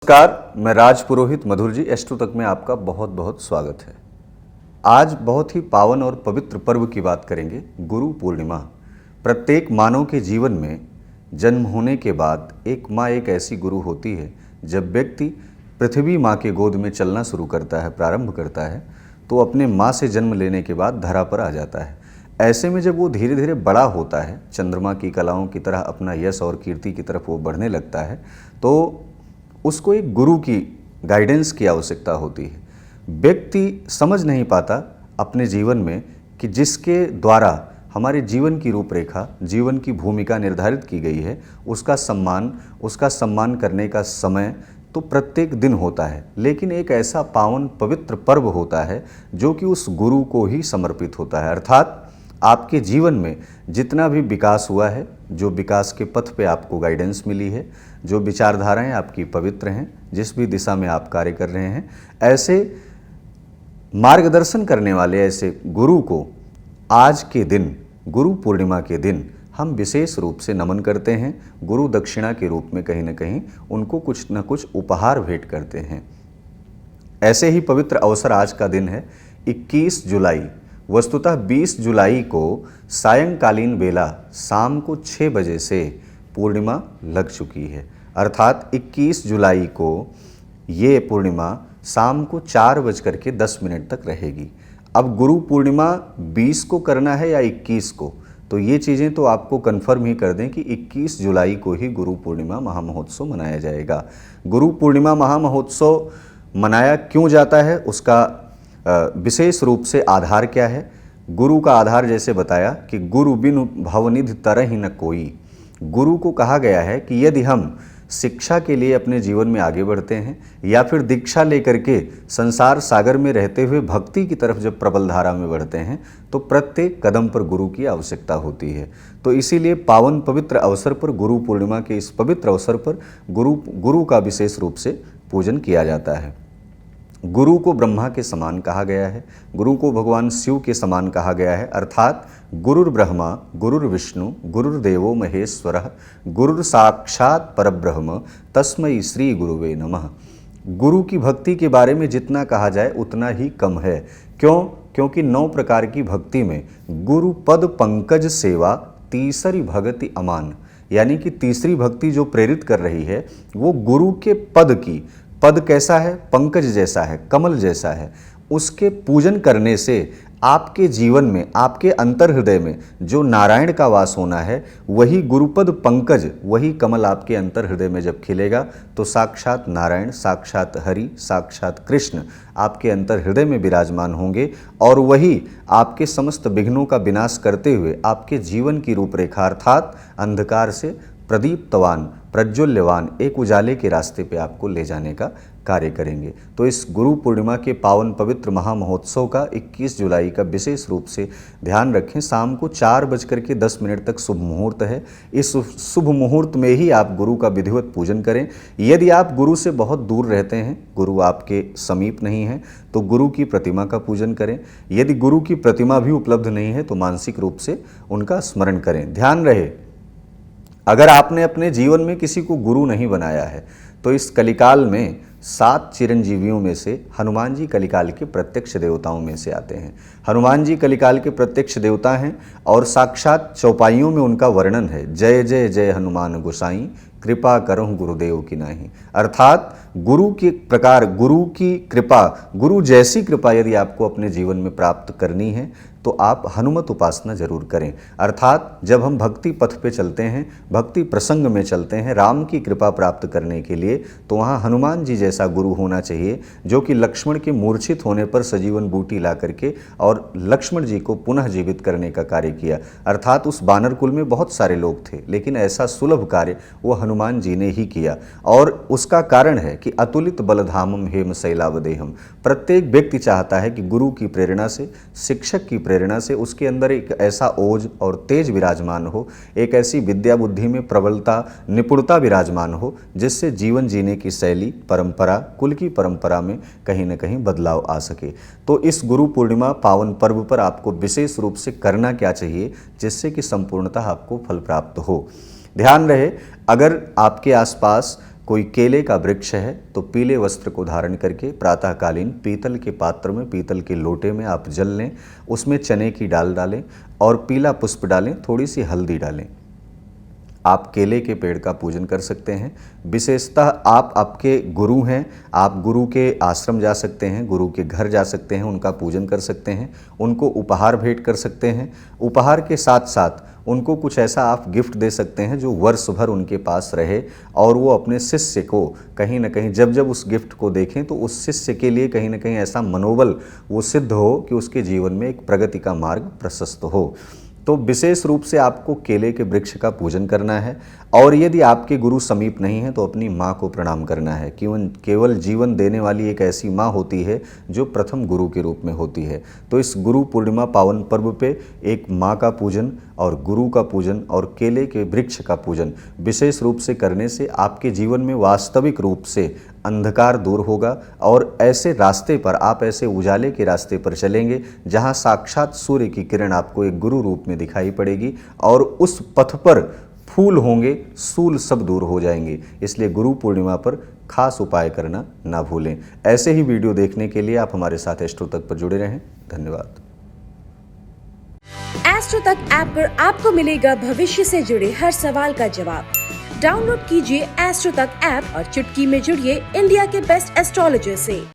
नमस्कार, मैं राज पुरोहित मधुर जी एस्ट्रो तक में आपका बहुत बहुत स्वागत है। आज बहुत ही पावन और पवित्र पर्व की बात करेंगे, गुरु पूर्णिमा। प्रत्येक मानव के जीवन में जन्म होने के बाद एक माँ एक ऐसी गुरु होती है। जब व्यक्ति पृथ्वी माँ के गोद में चलना शुरू करता है, प्रारंभ करता है, तो अपने माँ से जन्म लेने के बाद धरा पर आ जाता है। ऐसे में जब वो धीरे धीरे बड़ा होता है, चंद्रमा की कलाओं की तरह अपना यश और कीर्ति की तरफ वो बढ़ने लगता है, तो उसको एक गुरु की गाइडेंस की आवश्यकता होती है। व्यक्ति समझ नहीं पाता अपने जीवन में कि जिसके द्वारा हमारे जीवन की रूपरेखा, जीवन की भूमिका निर्धारित की गई है, उसका सम्मान करने का समय तो प्रत्येक दिन होता है, लेकिन एक ऐसा पावन पवित्र पर्व होता है जो कि उस गुरु को ही समर्पित होता है। अर्थात आपके जीवन में जितना भी विकास हुआ है, जो विकास के पथ पे आपको गाइडेंस मिली है, जो विचारधाराएं आपकी पवित्र हैं, जिस भी दिशा में आप कार्य कर रहे हैं, ऐसे मार्गदर्शन करने वाले ऐसे गुरु को आज के दिन, गुरु पूर्णिमा के दिन, हम विशेष रूप से नमन करते हैं। गुरु दक्षिणा के रूप में कहीं न कहीं उनको कुछ न कुछ उपहार भेंट करते हैं। ऐसे ही पवित्र अवसर आज का दिन है 21 जुलाई। वस्तुतः 20 जुलाई को सायंकालीन बेला शाम को 6 बजे से पूर्णिमा लग चुकी है। अर्थात 21 जुलाई को ये पूर्णिमा शाम को 4:10 तक रहेगी। अब गुरु पूर्णिमा 20 को करना है या 21 को, तो ये चीज़ें तो आपको कन्फर्म ही कर दें कि 21 जुलाई को ही गुरु पूर्णिमा महामहोत्सव मनाया जाएगा। गुरु पूर्णिमा महामहोत्सव मनाया क्यों जाता है, उसका विशेष रूप से आधार क्या है। गुरु का आधार जैसे बताया कि गुरु बिनु भवनिधि तरहि न कोई। गुरु को कहा गया है कि यदि हम शिक्षा के लिए अपने जीवन में आगे बढ़ते हैं या फिर दीक्षा लेकर के संसार सागर में रहते हुए भक्ति की तरफ जब प्रबल धारा में बढ़ते हैं, तो प्रत्येक कदम पर गुरु की आवश्यकता होती है। तो इसीलिए पावन पवित्र अवसर पर, गुरु पूर्णिमा के इस पवित्र अवसर पर गुरु का विशेष रूप से पूजन किया जाता है। गुरु को ब्रह्मा के समान कहा गया है, गुरु को भगवान शिव के समान कहा गया है। अर्थात गुरुर्ब्रह्मा गुरुर्विष्णु गुरुर्देवो महेश्वरः गुरुर साक्षात परब्रह्म तस्मै श्री गुरुवे नमः। गुरु की भक्ति के बारे में जितना कहा जाए उतना ही कम है। क्यों? क्योंकि 9 प्रकार की भक्ति में गुरु पद पंकज सेवा तीसरी भगति अमान, यानी कि तीसरी भक्ति जो प्रेरित कर रही है वो गुरु के पद की। पद कैसा है? पंकज जैसा है, कमल जैसा है। उसके पूजन करने से आपके जीवन में, आपके अंतर हृदय में जो नारायण का वास होना है, वही गुरुपद पंकज, वही कमल आपके अंतर हृदय में जब खिलेगा, तो साक्षात नारायण, साक्षात हरि, साक्षात कृष्ण आपके अंतर हृदय में विराजमान होंगे और वही आपके समस्त विघ्नों का विनाश करते हुए आपके जीवन की रूपरेखा अर्थात अंधकार से प्रदीप्तवान, प्रज्वल्यवान एक उजाले के रास्ते पे आपको ले जाने का कार्य करेंगे। तो इस गुरु पूर्णिमा के पावन पवित्र महामहोत्सव का 21 जुलाई का विशेष रूप से ध्यान रखें। शाम को 4:10 तक शुभ मुहूर्त है। इस शुभ मुहूर्त में ही आप गुरु का विधिवत पूजन करें। यदि आप गुरु से बहुत दूर रहते हैं, गुरु आपके समीप नहीं है, तो गुरु की प्रतिमा का पूजन करें। यदि गुरु की प्रतिमा भी उपलब्ध नहीं है तो मानसिक रूप से उनका स्मरण करें। ध्यान रहे, अगर आपने अपने जीवन में किसी को गुरु नहीं बनाया है तो इस कलिकाल में 7 चिरंजीवियों में से हनुमान जी कलिकाल के प्रत्यक्ष देवताओं में से आते हैं। हनुमान जी कलिकाल के प्रत्यक्ष देवता हैं और साक्षात चौपाइयों में उनका वर्णन है, जय जय जय हनुमान गोसाई कृपा करहु गुरुदेव की नाही। अर्थात गुरु के प्रकार, गुरु की कृपा, गुरु जैसी कृपा यदि आपको अपने जीवन में प्राप्त करनी है तो आप हनुमत उपासना जरूर करें। अर्थात जब हम भक्ति पथ पे चलते हैं, भक्ति प्रसंग में चलते हैं राम की कृपा प्राप्त करने के लिए, तो वहाँ हनुमान जी जैसा गुरु होना चाहिए जो कि लक्ष्मण के मूर्छित होने पर सजीवन बूटी ला करके और लक्ष्मण जी को पुनः जीवित करने का कार्य किया। अर्थात उस बानर कुल में बहुत सारे लोग थे, लेकिन ऐसा सुलभ कार्य वो हनुमान जी ने ही किया और उसका कारण है कि अतुलित बलधामम हेम शैलावदेहम। प्रत्येक व्यक्ति चाहता है कि गुरु की प्रेरणा से, शिक्षक की प्रेरणा से उसके अंदर एक ऐसा ओज और तेज विराजमान हो, एक ऐसी विद्या बुद्धि में प्रबलता, निपुणता विराजमान हो जिससे जीवन जीने की शैली, परंपरा, कुल की परंपरा में कहीं न कहीं बदलाव आ सके। तो इस गुरु पूर्णिमा पावन पर्व पर आपको विशेष रूप से करना क्या चाहिए जिससे कि संपूर्णतः आपको फल प्राप्त हो। ध्यान रहे, अगर आपके आसपास कोई केले का वृक्ष है तो पीले वस्त्र को धारण करके प्रातःकालीन पीतल के पात्र में, पीतल के लोटे में आप जल लें, उसमें चने की दाल डालें और पीला पुष्प डालें, थोड़ी सी हल्दी डालें। आप केले के पेड़ का पूजन कर सकते हैं। विशेषतः आप आपके गुरु हैं, आप गुरु के आश्रम जा सकते हैं, गुरु के घर जा सकते हैं, उनका पूजन कर सकते हैं, उनको उपहार भेंट कर सकते हैं। उपहार के साथ साथ उनको कुछ ऐसा आप गिफ्ट दे सकते हैं जो वर्ष भर उनके पास रहे और वो अपने शिष्य को कहीं ना कहीं जब जब उस गिफ्ट को देखें तो उस शिष्य के लिए कहीं ना कहीं ऐसा मनोबल वो सिद्ध हो कि उसके जीवन में एक प्रगति का मार्ग प्रशस्त हो। तो विशेष रूप से आपको केले के वृक्ष का पूजन करना है। और यदि आपके गुरु समीप नहीं हैं तो अपनी माँ को प्रणाम करना है। केवल जीवन देने वाली एक ऐसी माँ होती है जो प्रथम गुरु के रूप में होती है। तो इस गुरु पूर्णिमा पावन पर्व पे एक माँ का पूजन और गुरु का पूजन और केले के वृक्ष का पूजन विशेष रूप से करने से आपके जीवन में वास्तविक रूप से अंधकार दूर होगा और ऐसे रास्ते पर आप ऐसे उजाले के रास्ते पर चलेंगे जहां साक्षात सूर्य की किरण आपको एक गुरु रूप में दिखाई पड़ेगी और उस पथ पर फूल होंगे, सूल सब दूर हो जाएंगे। इसलिए गुरु पूर्णिमा पर खास उपाय करना ना भूलें। ऐसे ही वीडियो देखने के लिए आप हमारे साथ एस्ट्रो तक पर जुड़े रहें। धन्यवाद। एस्ट्रो तक ऐप पर आपको मिलेगा भविष्य से जुड़े हर सवाल का जवाब। डाउनलोड कीजिए एस्ट्रो तक ऐप और चुटकी में जुड़िए इंडिया के बेस्ट एस्ट्रोलॉजर से।